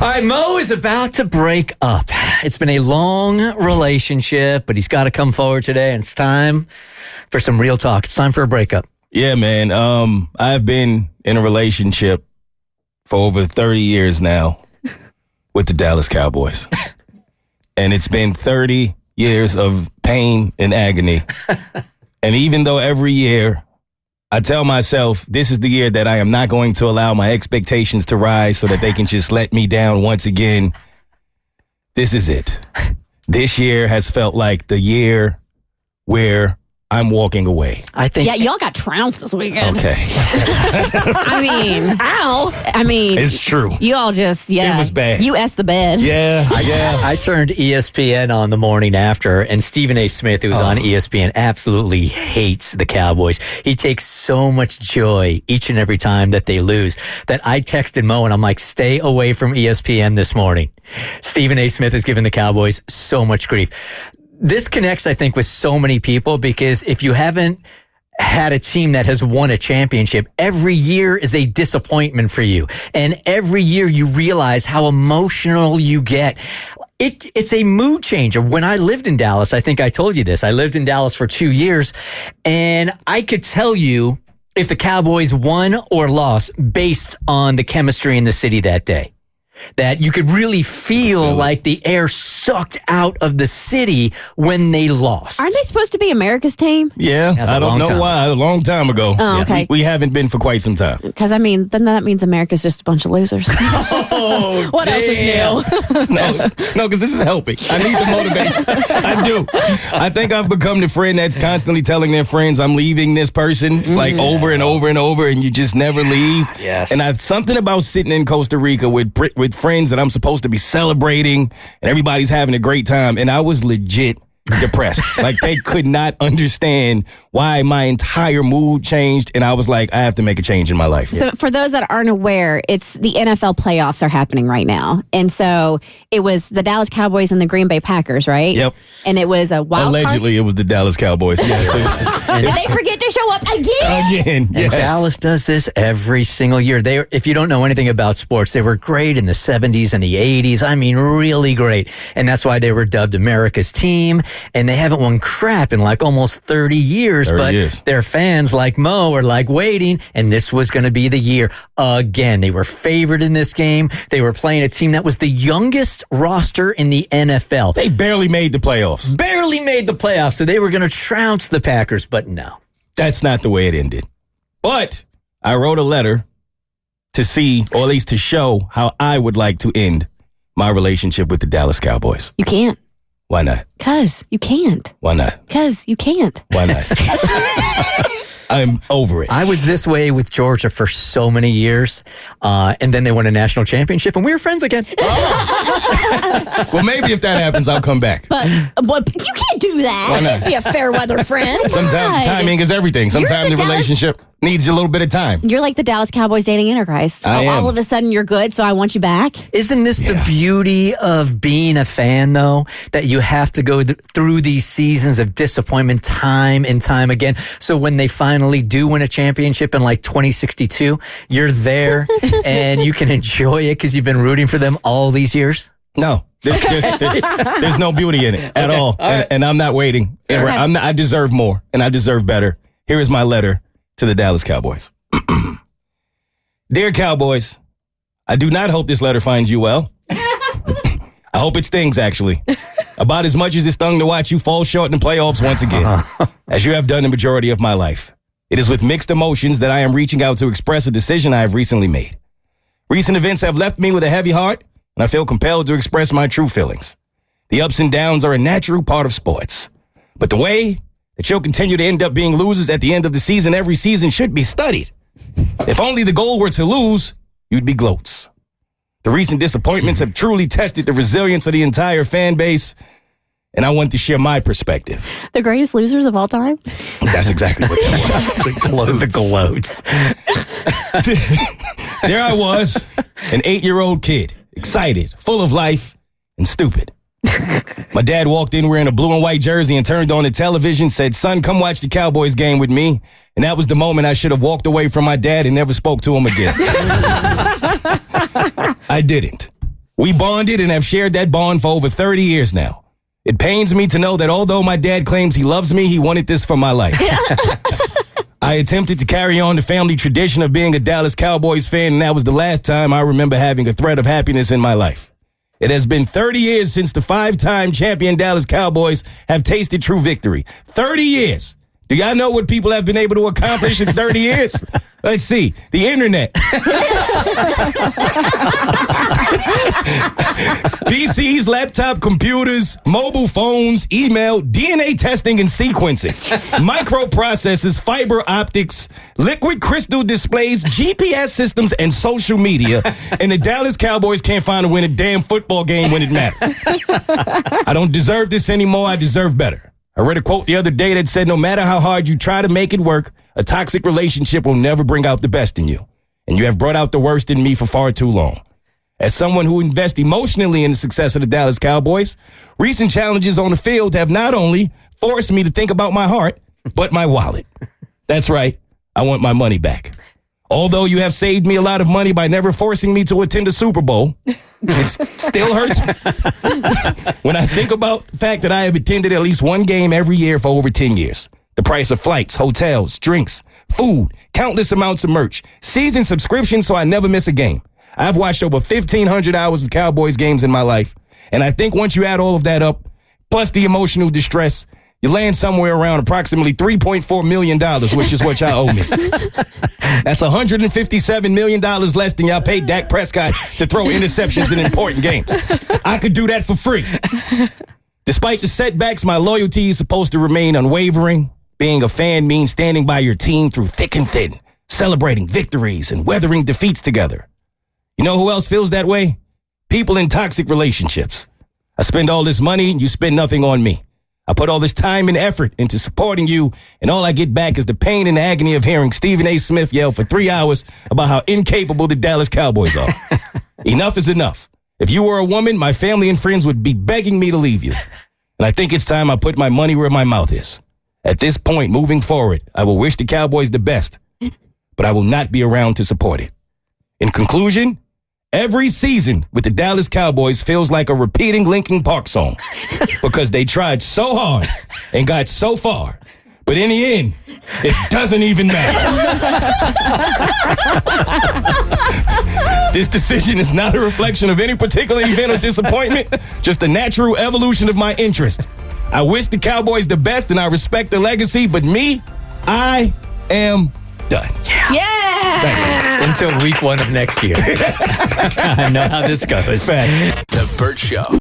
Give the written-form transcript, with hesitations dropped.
All right, Mo is about to break up. It's been a long relationship, but he's got to come forward today, and it's time for some real talk. It's time for a breakup. Yeah, man. I've been in a relationship for over 30 years now with the Dallas Cowboys. And it's been 30 years of pain and agony. And even though every year I tell myself this is the year that I am not going to allow my expectations to rise so that they can just let me down once again, this is it. This year has felt like the year where I'm walking away. I think. Yeah, y'all got trounced this weekend. Okay. I mean, ow. I mean, It's true. You all just, yeah. It was bad. You S the bed. Yeah. I turned ESPN on the morning after, and Stephen A. Smith, who was on ESPN, absolutely hates the Cowboys. He takes so much joy each and every time that they lose that I texted Mo, and I'm like, stay away from ESPN this morning. Stephen A. Smith has given the Cowboys so much grief. This connects, I think, with so many people because if you haven't had a team that has won a championship, every year is a disappointment for you. And every year you realize how emotional you get. It's a mood changer. When I lived in Dallas, I think I told you this, I lived in Dallas for 2 years, and I could tell you if the Cowboys won or lost based on the chemistry in the city that day. That you could really feel like the air sucked out of the city when they lost. Aren't they supposed to be America's team? Yeah. I don't know why. A long time ago. Oh, okay. We haven't been for quite some time. Because, I mean, then that means America's just a bunch of losers. Oh, what else is new? No, because this is helping. I need the motivation. I do. I think I've become the friend that's constantly telling their friends I'm leaving this person like over and over and over, and you just never leave. Yes. And something about sitting in Costa Rica with friends that I'm supposed to be celebrating, and everybody's having a great time, and I was legit depressed. Like they could not understand why my entire mood changed, and I was like, I have to make a change in my life. So for those that aren't aware, it's the NFL playoffs are happening right now. And so it was the Dallas Cowboys and the Green Bay Packers, right? Yep. And it was a wild Allegedly, it was the Dallas Cowboys. Yes. card. Did they forget to show up again? Again, yes. And Dallas does this every single year. If you don't know anything about sports, they were great in the 70s and the 80s. I mean, really great. And that's why they were dubbed America's team. And they haven't won crap in like almost 30 years. 30 but years. Their fans like Mo are like waiting. And this was going to be the year again. They were favored in this game. They were playing a team that was the youngest roster in the NFL. They barely made the playoffs. Barely made the playoffs. So they were going to trounce the Packers. But no. That's not the way it ended. But I wrote a letter to see, or at least to show, how I would like to end my relationship with the Dallas Cowboys. You can't. Why not? Because you can't. Why not? Because you can't. Why not? I'm over it. I was this way with Georgia for so many years, and then they won a national championship, and we were friends again. Well, maybe if that happens, I'll come back. But you can't do that. Why You not? can't be a fair weather friend. Sometimes God. timing is everything. Sometimes the the relationship needs a little bit of time. You're like the Dallas Cowboys dating Antichrist. I am. All of a sudden you're good, so I want you back. Isn't this the beauty of being a fan, though? That you have to go through these seasons of disappointment time and time again. So when they finally do win a championship in like 2062, you're there and you can enjoy it because you've been rooting for them all these years? No. There's no beauty in it at all. And I'm not waiting. I deserve more, and I deserve better. Here is my letter to the Dallas Cowboys. Dear Cowboys, I do not hope this letter finds you well. I hope it stings, actually. About as much as it stung to watch you fall short in the playoffs once again, as you have done the majority of my life. It is with mixed emotions that I am reaching out to express a decision I have recently made. Recent events have left me with a heavy heart, and I feel compelled to express my true feelings. The ups and downs are a natural part of sports. But the way that you'll continue to end up being losers at the end of the season every season should be studied. If only the goal were to lose, you'd be gloats. The recent disappointments have truly tested the resilience of the entire fan base, and I want to share my perspective. The greatest losers of all time? That's exactly what The gloats. There I was, an 8-year-old kid, excited, full of life, and stupid. My dad walked in wearing a blue and white jersey and turned on the television, said, "Son, come watch the Cowboys game with me." And that was the moment I should have walked away from my dad and never spoke to him again. I didn't. We bonded and have shared that bond for over 30 years now. It pains me to know that although my dad claims he loves me, he wanted this for my life. I attempted to carry on the family tradition of being a Dallas Cowboys fan, and that was the last time I remember having a thread of happiness in my life. It has been 30 years since the 5-time champion Dallas Cowboys have tasted true victory. 30 years. Do y'all know what people have been able to accomplish in 30 years? Let's see. The internet. PCs, laptop computers, mobile phones, email, DNA testing and sequencing, microprocessors, fiber optics, liquid crystal displays, GPS systems, and social media. And the Dallas Cowboys can't find a win a damn football game when it matters. I don't deserve this anymore. I deserve better. I read a quote the other day that said, no matter how hard you try to make it work, a toxic relationship will never bring out the best in you. And you have brought out the worst in me for far too long. As someone who invests emotionally in the success of the Dallas Cowboys, recent challenges on the field have not only forced me to think about my heart, but my wallet. That's right. I want my money back. Although you have saved me a lot of money by never forcing me to attend a Super Bowl, it still hurts when I think about the fact that I have attended at least one game every year for over 10 years. The price of flights, hotels, drinks, food, countless amounts of merch, season subscriptions so I never miss a game. I've watched over 1,500 hours of Cowboys games in my life, and I think once you add all of that up, plus the emotional distress, you land somewhere around approximately $3.4 million, which is what y'all owe me. That's $157 million less than y'all paid Dak Prescott to throw interceptions in important games. I could do that for free. Despite the setbacks, my loyalty is supposed to remain unwavering. Being a fan means standing by your team through thick and thin, celebrating victories and weathering defeats together. You know who else feels that way? People in toxic relationships. I spend all this money and you spend nothing on me. I put all this time and effort into supporting you, and all I get back is the pain and agony of hearing Stephen A. Smith yell for 3 hours about how incapable the Dallas Cowboys are. Enough is enough. If you were a woman, my family and friends would be begging me to leave you. And I think it's time I put my money where my mouth is. At this point, moving forward, I will wish the Cowboys the best, but I will not be around to support it. In conclusion, every season with the Dallas Cowboys feels like a repeating Linkin Park song because they tried so hard and got so far. But in the end, it doesn't even matter. This decision is not a reflection of any particular event or disappointment, just a natural evolution of my interest. I wish the Cowboys the best and I respect their legacy, but me, I am done. Yeah. Until week 1 of next year. I know how this goes. The Bert Show.